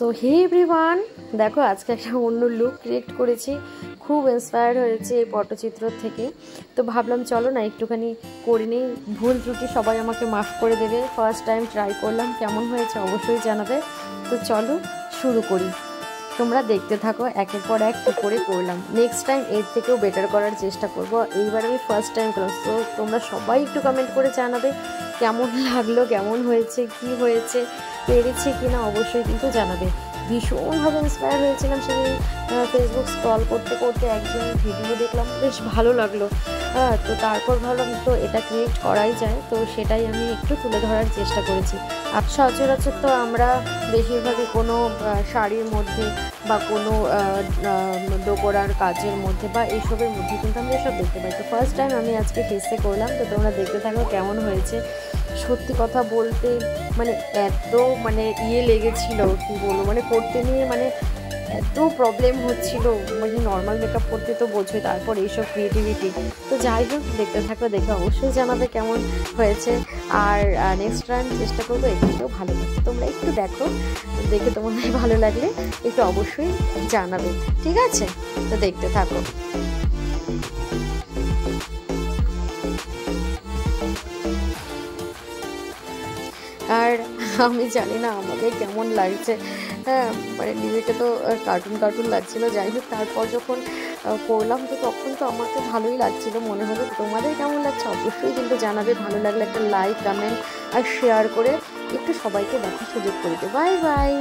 তো হে এভরিওয়ান, দেখো আজকে একটা অন্য লুক ক্রিয়েট করেছি। খুব ইন্সপায়ার্ড হয়েছে এই পটচিত্র থেকে। তো ভাবলাম চলো না একটুখানি করে নিই। ভুল ত্রুটি সবাই আমাকে মাফ করে দেবে। ফার্স্ট টাইম ট্রাই করলাম, কেমন হয়েছে অবশ্যই জানাবে। তো চলো শুরু করি, তোমরা দেখতে থাকো একের পর এক কী করে করলাম। নেক্সট টাইম এর থেকেও বেটার করার চেষ্টা করব। এইবার আমি ফার্স্ট টাইম করলাম, তো তোমরা সবাই একটু কমেন্ট করে জানাবে কেমন লাগলো, কেমন হয়েছে, কি হয়েছে, পেরেছে কি না অবশ্যই কিন্তু জানাবে। ভীষণভাবে ইন্সপায়ার হয়েছিলাম সেদিন ফেসবুক স্ক্রল করতে করতে একজনের ভিডিও দেখলাম, বেশ ভালো লাগলো। তো তারপর ভাবলাম তো এটা ক্রিয়েট করাই যায়, তো সেটাই আমি একটু তুলে ধরার চেষ্টা করেছি। আর সচরাচর তো আমরা বেশিরভাগই কোনো শাড়ির মধ্যে বা কোনো ডোকরার কাজের মধ্যে বা এইসবের মধ্যে কিন্তু আমরা এসব দেখতে পাই। তো ফার্স্ট টাইম আমি আজকে ফেসে করলাম, তো তোমরা দেখতে থাকো কেমন হয়েছে। সত্যি কথা বলতে মানে এত লেগেছিল, কী বলবো, করতে নিয়ে এত প্রবলেম হচ্ছিল। নর্মাল মেকআপ করতে তো বোঝোই, তারপর এইসব ক্রিয়েটিভিটি। তো যাই হোক, দেখতে থাকো, দেখে অবশ্যই জানাবে কেমন হয়েছে। আর নেক্সট টাইম চেষ্টা করবো এর থেকেও ভালো করতে। তোমরা একটু দেখো, দেখে তোমাদের ভালো লাগলে একটু অবশ্যই জানাবে, ঠিক আছে? তো দেখতে থাকো। আর আমি জানি না আমাকে কেমন লাগছে, হ্যাঁ নিজেকে তো কার্টুন কার্টুন লাগছিলো। যাই হোক, তারপর যখন করলাম তো তখন তো আমাকে ভালোই লাগছিলো, মনে হলো। তোমাদের কেমন লাগছে অবশ্যই কিন্তু জানাবে। ভালো লাগলে একটা লাইক, কমেন্ট আর শেয়ার করে একটু সবাইকে দেখার সুযোগ করে দিও। Bye bye.